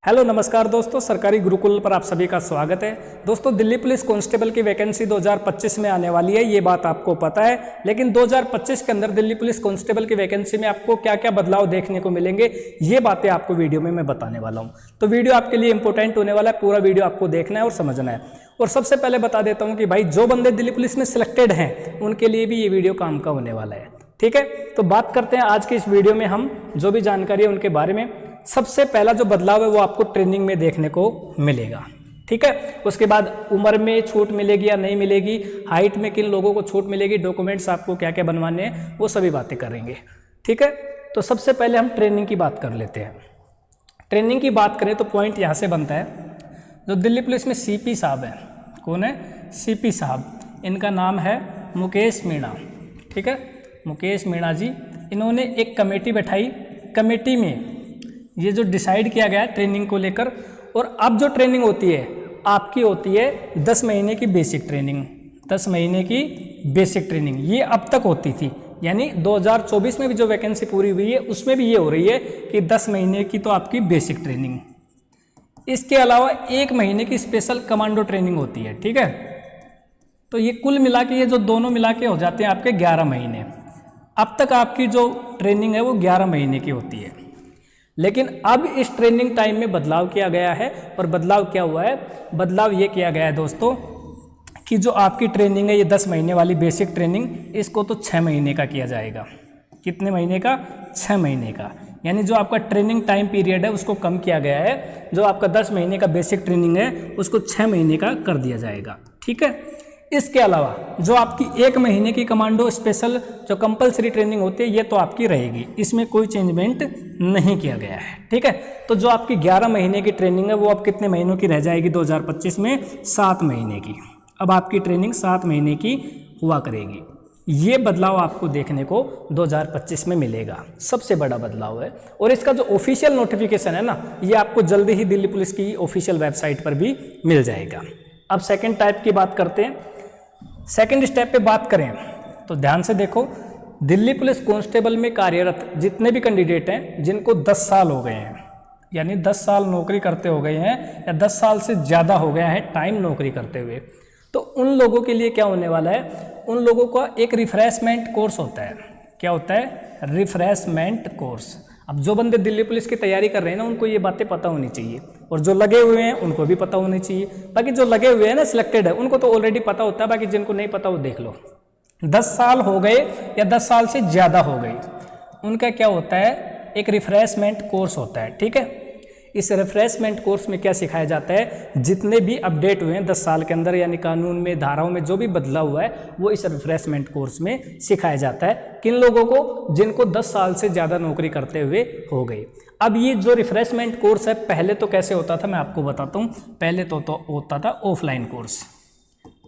Hello नमस्कार दोस्तों, सरकारी गुरुकुल पर आप सभी का स्वागत है। दोस्तों, दिल्ली पुलिस कांस्टेबल की वैकेंसी 2025 में आने वाली है, ये बात आपको पता है। लेकिन 2025 के अंदर दिल्ली पुलिस कांस्टेबल की वैकेंसी में आपको क्या क्या बदलाव देखने को मिलेंगे, ये बातें आपको वीडियो में मैं बताने वाला हूँ। तो वीडियो आपके लिए इंपॉर्टेंट होने वाला है, पूरा वीडियो आपको देखना है और समझना है। और सबसे पहले बता देता हूँ कि भाई जो बंदे दिल्ली पुलिस में सिलेक्टेड हैं उनके लिए भी ये वीडियो काम का होने वाला है। ठीक है, तो बात करते हैं आज की इस वीडियो में हम जो भी जानकारी है उनके बारे में। सबसे पहला जो बदलाव है वो आपको ट्रेनिंग में देखने को मिलेगा। ठीक है, उसके बाद उम्र में छूट मिलेगी या नहीं मिलेगी, हाइट में किन लोगों को छूट मिलेगी, डॉक्यूमेंट्स आपको क्या क्या बनवाने हैं, वो सभी बातें करेंगे। ठीक है, तो सबसे पहले हम ट्रेनिंग की बात कर लेते हैं। ट्रेनिंग की बात करें तो पॉइंट यहाँ से बनता है, जो दिल्ली पुलिस में सीपी साहब हैं, कौन है, सीपी साहब, इनका नाम है मुकेश मीणा। ठीक है, मुकेश मीणा जी, इन्होंने एक कमेटी बैठाई। कमेटी में ये जो डिसाइड किया गया है ट्रेनिंग को लेकर, और अब जो ट्रेनिंग होती है आपकी होती है 10 महीने की बेसिक ट्रेनिंग। 10 महीने की बेसिक ट्रेनिंग ये अब तक होती थी, यानी 2024 में भी जो वैकेंसी पूरी हुई है उसमें भी ये हो रही है कि 10 महीने की तो आपकी बेसिक ट्रेनिंग, इसके अलावा 1 महीने की स्पेशल कमांडो ट्रेनिंग होती है। ठीक है, तो ये कुल मिला के, ये जो दोनों मिला के हो जाते हैं आपके 11 महीने। अब तक आपकी जो ट्रेनिंग है वो 11 महीने की होती है, लेकिन अब इस ट्रेनिंग टाइम में बदलाव किया गया है। और बदलाव क्या हुआ है, बदलाव ये किया गया है दोस्तों कि जो आपकी ट्रेनिंग है ये 10 महीने वाली बेसिक ट्रेनिंग, इसको तो 6 महीने का किया जाएगा। कितने महीने का, 6 महीने का। यानी जो आपका ट्रेनिंग टाइम पीरियड है उसको कम किया गया है, जो आपका 10 महीने का बेसिक ट्रेनिंग है उसको 6 महीने का कर दिया जाएगा। ठीक है, इसके अलावा जो आपकी 1 महीने की कमांडो स्पेशल जो कंपलसरी ट्रेनिंग होती है ये तो आपकी रहेगी, इसमें कोई चेंजमेंट नहीं किया गया है। ठीक है, तो जो आपकी 11 महीने की ट्रेनिंग है वो अब कितने महीनों की रह जाएगी 2025 में, 7 महीने की। अब आपकी ट्रेनिंग 7 महीने की हुआ करेगी। ये बदलाव आपको देखने को 2025 में मिलेगा, सबसे बड़ा बदलाव है। और इसका जो ऑफिशियल नोटिफिकेशन है ना, ये आपको जल्दी ही दिल्ली पुलिस की ऑफिशियल वेबसाइट पर भी मिल जाएगा। अब सेकेंड टाइप की बात करते हैं। सेकेंड स्टेप पे बात करें तो ध्यान से देखो, दिल्ली पुलिस कांस्टेबल में कार्यरत जितने भी कैंडिडेट हैं जिनको 10 साल हो गए हैं, यानी 10 साल नौकरी करते हो गए हैं या 10 साल से ज़्यादा हो गया है टाइम नौकरी करते हुए, तो उन लोगों के लिए क्या होने वाला है, उन लोगों का एक रिफ्रेशमेंट कोर्स होता है। क्या होता है, रिफ्रेशमेंट कोर्स। अब जो बंदे दिल्ली पुलिस की तैयारी कर रहे हैं ना, उनको ये बातें पता होनी चाहिए, और जो लगे हुए हैं उनको भी पता होनी चाहिए। बाकी जो लगे हुए हैं ना, सिलेक्टेड है, उनको तो ऑलरेडी पता होता है, बाकी जिनको नहीं पता वो देख लो। 10 साल हो गए या 10 साल से ज़्यादा हो गई, उनका क्या होता है, एक रिफ्रेशमेंट कोर्स होता है। ठीक है, इस रिफ्रेशमेंट कोर्स में क्या सिखाया जाता है, जितने भी अपडेट हुए हैं 10 साल के अंदर, यानी कानून में, धाराओं में जो भी बदलाव हुआ है वो इस रिफ्रेशमेंट कोर्स में सिखाया जाता है। किन लोगों को, जिनको 10 साल से ज़्यादा नौकरी करते हुए हो गई। अब ये जो रिफ्रेशमेंट कोर्स है पहले तो कैसे होता था मैं आपको बताता हूँ। पहले तो होता था ऑफलाइन कोर्स,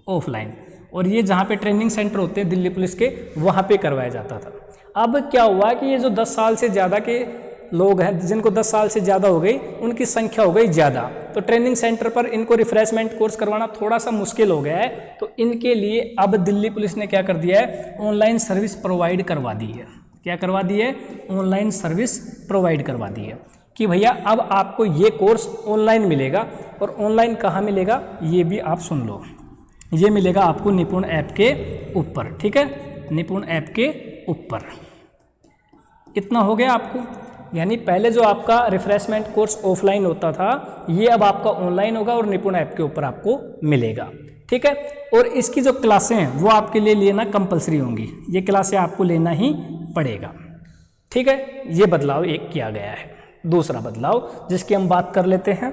ऑफलाइन, और ये जहाँ पे ट्रेनिंग सेंटर होते हैं दिल्ली पुलिस के, वहाँ पे करवाया जाता था। अब क्या हुआ कि ये जो 10 साल से ज़्यादा के लोग हैं, जिनको 10 साल से ज़्यादा हो गई, उनकी संख्या हो गई ज़्यादा, तो ट्रेनिंग सेंटर पर इनको रिफ्रेशमेंट कोर्स करवाना थोड़ा सा मुश्किल हो गया है। तो इनके लिए अब दिल्ली पुलिस ने क्या कर दिया है, ऑनलाइन सर्विस प्रोवाइड करवा दी है। क्या करवा दी है, ऑनलाइन सर्विस प्रोवाइड करवा दी है कि भैया अब आपको ये कोर्स ऑनलाइन मिलेगा। और ऑनलाइन कहाँ मिलेगा ये भी आप सुन लो, ये मिलेगा आपको निपुण ऐप के ऊपर। ठीक है, निपुण ऐप के ऊपर। इतना हो गया आपको, यानी पहले जो आपका रिफ्रेशमेंट कोर्स ऑफलाइन होता था ये अब आपका ऑनलाइन होगा और निपुण ऐप के ऊपर आपको मिलेगा। ठीक है, और इसकी जो क्लासें हैं वो आपके लिए लेना कंपलसरी होंगी, ये क्लासें आपको लेना ही पड़ेगा। ठीक है, ये बदलाव एक किया गया है। दूसरा बदलाव जिसकी हम बात कर लेते हैं,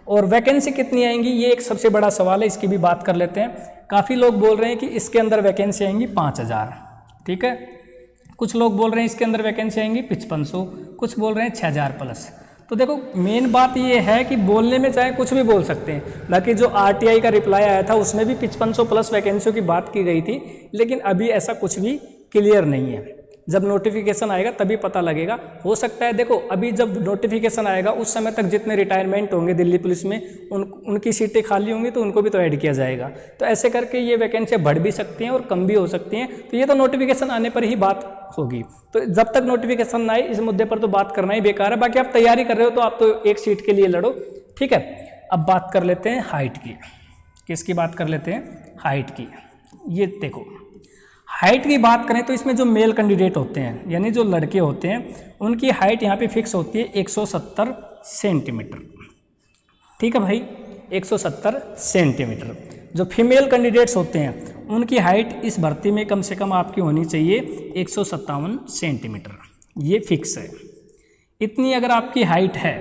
और वैकेंसी कितनी आएंगी ये एक सबसे बड़ा सवाल है, इसकी भी बात कर लेते हैं। काफ़ी लोग बोल रहे हैं कि इसके अंदर वैकेंसी आएंगी 5000। ठीक है, कुछ लोग बोल रहे हैं इसके अंदर वैकेंसी आएंगी 5500, कुछ बोल रहे हैं 6000 प्लस। तो देखो मेन बात ये है कि बोलने में चाहे कुछ भी बोल सकते हैं। बाकी जो RTI का रिप्लाई आया था उसमें भी 5500 प्लस वैकेंसियों की बात की गई थी, लेकिन अभी ऐसा कुछ भी क्लियर नहीं है। जब नोटिफिकेशन आएगा तभी पता लगेगा। हो सकता है, देखो अभी जब नोटिफिकेशन आएगा उस समय तक जितने रिटायरमेंट होंगे दिल्ली पुलिस में उनकी सीटें खाली होंगी तो उनको भी तो ऐड किया जाएगा। तो ऐसे करके ये वैकेंसियाँ बढ़ भी सकती हैं और कम भी हो सकती हैं। तो ये तो नोटिफिकेशन आने पर ही बात होगी। तो जब तक नोटिफिकेशन ना आए इस मुद्दे पर तो बात करना ही बेकार है। बाकी आप तैयारी कर रहे हो तो आप तो एक सीट के लिए लड़ो, ठीक है। अब बात कर लेते हैं हाइट की। किसकी बात कर लेते हैं? हाइट की। ये देखो, हाइट की बात करें तो इसमें जो मेल कैंडिडेट होते हैं यानी जो लड़के होते हैं उनकी हाइट यहाँ पे फिक्स होती है 170 सेंटीमीटर, ठीक है भाई, 170 सेंटीमीटर। जो फीमेल कैंडिडेट्स होते हैं उनकी हाइट इस भर्ती में कम से कम आपकी होनी चाहिए 157 सेंटीमीटर, ये फिक्स है। इतनी अगर आपकी हाइट है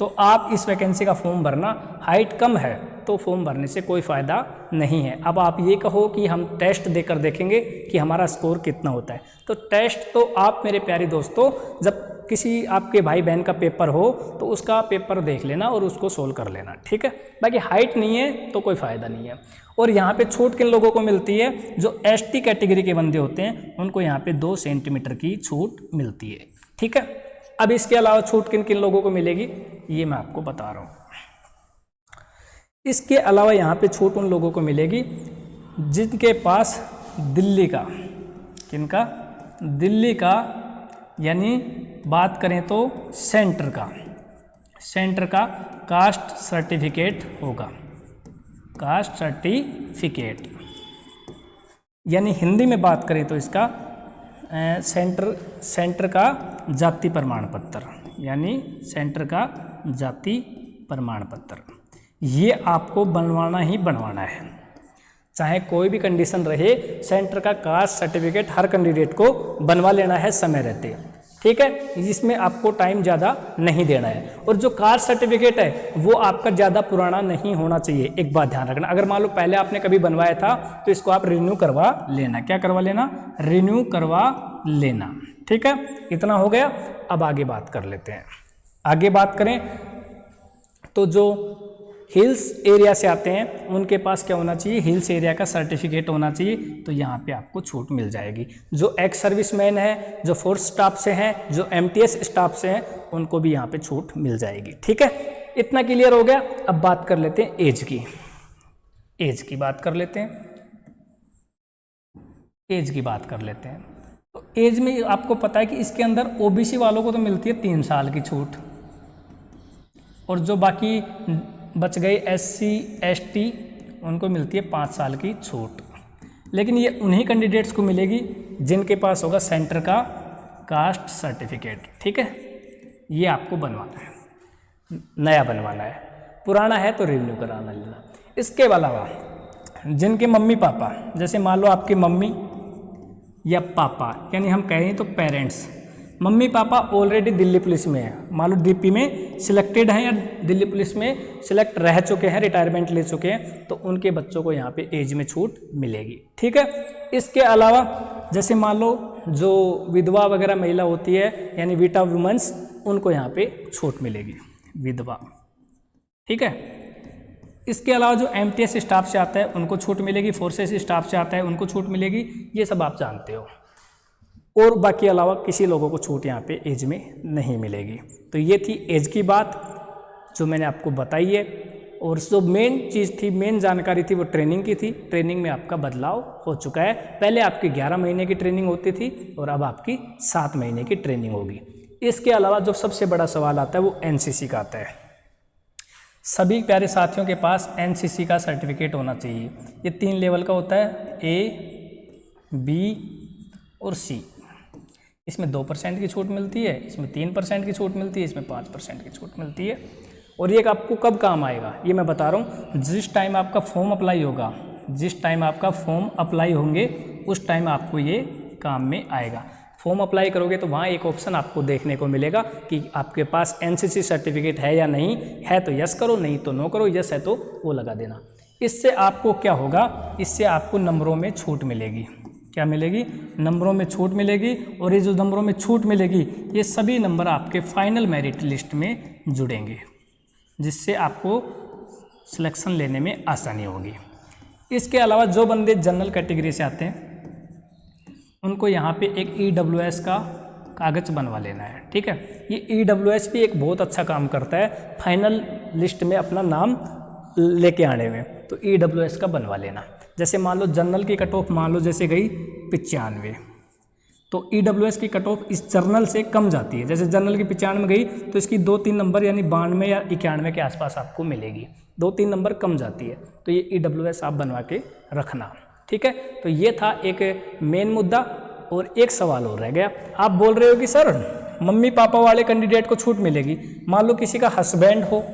तो आप इस वैकेंसी का फॉर्म भरना। हाइट कम है तो फॉर्म भरने से कोई फ़ायदा नहीं है। अब आप ये कहो कि हम टेस्ट देकर देखेंगे कि हमारा स्कोर कितना होता है, तो टेस्ट तो आप मेरे प्यारे दोस्तों जब किसी आपके भाई बहन का पेपर हो तो उसका पेपर देख लेना और उसको सोल्व कर लेना, ठीक है। बाकी हाइट नहीं है तो कोई फ़ायदा नहीं है। और यहाँ पे छूट किन लोगों को मिलती है? जो एसटी कैटेगरी के बंदे होते हैं उनको यहाँ पे 2 सेंटीमीटर की छूट मिलती है, ठीक है। अब इसके अलावा छूट किन किन लोगों को मिलेगी ये मैं आपको बता रहा हूँ। इसके अलावा यहाँ पे छूट उन लोगों को मिलेगी जिनके पास दिल्ली का, किनका? दिल्ली का, यानी बात करें तो सेंटर का कास्ट सर्टिफिकेट होगा। कास्ट सर्टिफिकेट यानी हिंदी में बात करें तो इसका सेंटर का जाति प्रमाण पत्र, यानी सेंटर का जाति प्रमाण पत्र, ये आपको बनवाना ही बनवाना है। चाहे कोई भी कंडीशन रहे, सेंटर का कास्ट सर्टिफिकेट हर कैंडिडेट को बनवा लेना है समय रहते, ठीक है। इसमें आपको टाइम ज़्यादा नहीं देना है। और जो कास्ट सर्टिफिकेट है वो आपका ज़्यादा पुराना नहीं होना चाहिए, एक बात ध्यान रखना। अगर मान लो पहले आपने कभी बनवाया था तो इसको आप रिन्यू करवा लेना। क्या करवा लेना? रिन्यू करवा लेना, ठीक है। इतना हो गया। अब आगे बात कर लेते हैं। आगे बात करें तो जो हिल्स एरिया से आते हैं उनके पास क्या होना चाहिए? हिल्स एरिया का सर्टिफिकेट होना चाहिए। तो यहाँ पे आपको छूट मिल जाएगी। जो एक्स सर्विसमैन है, जो फोर्स स्टाफ से हैं, जो एमटीएस स्टाफ से हैं, उनको भी यहाँ पे छूट मिल जाएगी, ठीक है। इतना क्लियर हो गया। अब बात कर लेते हैं एज की। एज की बात कर लेते हैं। एज की बात कर लेते हैं। तो एज में आपको पता है कि इसके अंदर ओबीसी वालों को तो मिलती है 3 साल की छूट, और जो बाकी बच गए एससी एसटी उनको मिलती है 5 साल की छूट। लेकिन ये उन्हीं कैंडिडेट्स को मिलेगी जिनके पास होगा सेंटर का कास्ट सर्टिफिकेट, ठीक है। ये आपको बनवाना है, नया बनवाना है। पुराना है तो रिन्यू कराना लेना। इसके अलावा जिनके मम्मी पापा, जैसे मान लो आपकी मम्मी या पापा, यानी हम कहें तो parents, mummy papa already Delhi police में है, मान लो डीपी में सिलेक्टेड हैं या दिल्ली पुलिस में सिलेक्ट रह चुके हैं, रिटायरमेंट ले चुके हैं, तो उनके बच्चों को यहाँ पे एज में छूट मिलेगी, ठीक है। इसके अलावा जैसे मान लो जो विधवा वगैरह महिला होती है यानी विटा वुमेन्स, उनको यहाँ पे छूट मिलेगी, विधवा, ठीक है। इसके अलावा जो एमटीएस स्टाफ से आता है उनको छूट मिलेगी, फोर्सेस स्टाफ से आता है उनको छूट मिलेगी, ये सब आप जानते हो। और बाकी अलावा किसी लोगों को छूट यहाँ पे एज में नहीं मिलेगी। तो ये थी एज की बात जो मैंने आपको बताई है। और जो मेन चीज़ थी, मेन जानकारी थी, वो ट्रेनिंग की थी। ट्रेनिंग में आपका बदलाव हो चुका है। पहले आपकी 11 महीने की ट्रेनिंग होती थी और अब आपकी 7 महीने की ट्रेनिंग होगी। इसके अलावा जो सबसे बड़ा सवाल आता है वो एनसीसी का आता है। सभी प्यारे साथियों के पास एनसीसी का सर्टिफिकेट होना चाहिए। ये 3 लेवल का होता है, ए, बी और सी। इसमें 2% की छूट मिलती है, इसमें 3% की छूट मिलती है, इसमें 5% की छूट मिलती है। और ये आपको कब काम आएगा ये मैं बता रहा हूँ। जिस टाइम आपका फॉर्म अप्लाई होगा, जिस टाइम आपका फॉर्म अप्लाई होंगे उस टाइम आपको ये काम में आएगा। फॉर्म अप्लाई करोगे तो वहाँ एक ऑप्शन आपको देखने को मिलेगा कि आपके पास एनसीसी सर्टिफिकेट है या नहीं है, तो यस करो, नहीं तो नो करो। यस है तो वो लगा देना। इससे आपको क्या होगा? इससे आपको नंबरों में छूट मिलेगी। क्या मिलेगी? नंबरों में छूट मिलेगी। और ये जो नंबरों में छूट मिलेगी ये सभी नंबर आपके फाइनल मेरिट लिस्ट में जुड़ेंगे, जिससे आपको सिलेक्शन लेने में आसानी होगी। इसके अलावा जो बंदे जनरल कैटेगरी से आते हैं उनको यहाँ पे एक EWS का कागज़ बनवा लेना है, ठीक है। ये EWS भी एक बहुत अच्छा काम करता है फाइनल लिस्ट में अपना नाम लेके आने में। तो EWS का बनवा लेना। जैसे मान लो जनरल की कट ऑफ मान लो जैसे गई 95, तो EWS की कट ऑफ इस जर्नल से कम जाती है। जैसे जर्नल की 95 गई तो इसकी 2-3 नंबर यानी 92 या 91 के आसपास आपको मिलेगी, 2-3 नंबर कम जाती है। तो ये EWS आप बनवा के रखना, ठीक है। तो ये था एक मेन मुद्दा। और एक सवाल और रह गया, आप बोल रहे हो कि सर मम्मी पापा वाले कैंडिडेट को छूट मिलेगी, मान लो किसी का हस्बैंड हो,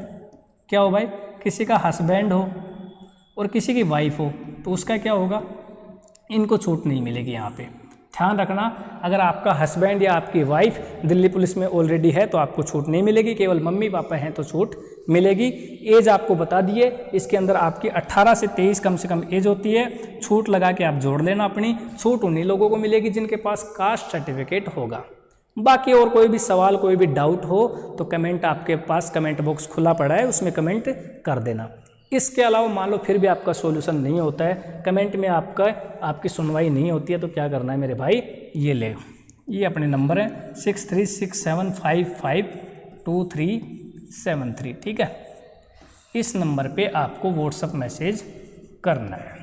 क्या हो भाई, किसी का हस्बैंड हो और किसी की वाइफ हो, तो उसका क्या होगा, इनको छूट नहीं मिलेगी। यहाँ पे ध्यान रखना, अगर आपका हस्बैंड या आपकी वाइफ दिल्ली पुलिस में ऑलरेडी है तो आपको छूट नहीं मिलेगी, केवल मम्मी पापा हैं तो छूट मिलेगी। एज आपको बता दिए, इसके अंदर आपकी 18 से 23 कम से कम एज होती है। छूट लगा के आप जोड़ लेना अपनी, छूट उन्हीं लोगों को मिलेगी जिनके पास कास्ट सर्टिफिकेट होगा। बाकी और कोई भी सवाल, कोई भी डाउट हो तो कमेंट, आपके पास कमेंट बॉक्स खुला पड़ा है, उसमें कमेंट कर देना। इसके अलावा मान लो फिर भी आपका सॉल्यूशन नहीं होता है, कमेंट में आपकी सुनवाई नहीं होती है, तो क्या करना है मेरे भाई, ये ले, ये अपने नंबर है 6367552373, ठीक है। इस नंबर पे आपको व्हाट्सएप मैसेज करना है।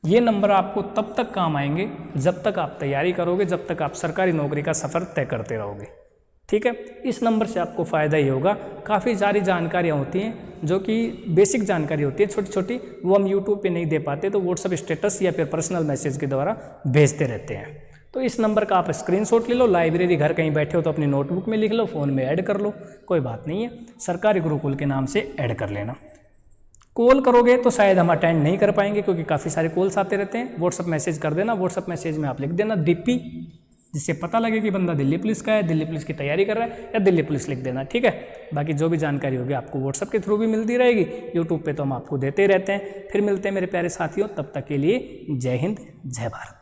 ये नंबर आपको तब तक काम आएंगे जब तक आप तैयारी करोगे, जब तक आप सरकारी नौकरी का सफ़र तय करते रहोगे, ठीक है। इस नंबर से आपको फ़ायदा ही होगा। काफ़ी सारी जानकारियाँ होती हैं जो कि बेसिक जानकारी होती है, छोटी छोटी, वो हम यूट्यूब पे नहीं दे पाते, तो व्हाट्सएप स्टेटस या फिर पर्सनल मैसेज के द्वारा भेजते रहते हैं। तो इस नंबर का आप स्क्रीनशॉट ले लो, लाइब्रेरी घर कहीं बैठे हो तो अपनी नोटबुक में लिख लो, फ़ोन में ऐड कर लो, कोई बात नहीं है, सरकारी गुरुकुल के नाम से ऐड कर लेना। कॉल करोगे तो शायद हम अटेंड नहीं कर पाएंगे क्योंकि काफ़ी सारे कॉल्स आते रहते हैं। व्हाट्सएप मैसेज कर देना, व्हाट्सएप मैसेज में आप लिख देना DP, जिससे पता लगे कि बंदा दिल्ली पुलिस का है, दिल्ली पुलिस की तैयारी कर रहा है, या दिल्ली पुलिस लिख देना, ठीक है। बाकी जो भी जानकारी होगी आपको व्हाट्सएप के थ्रू भी मिलती रहेगी, यूट्यूब पे तो हम आपको देते ही रहते हैं। फिर मिलते हैं मेरे प्यारे साथियों, तब तक के लिए जय हिंद, जय भारत।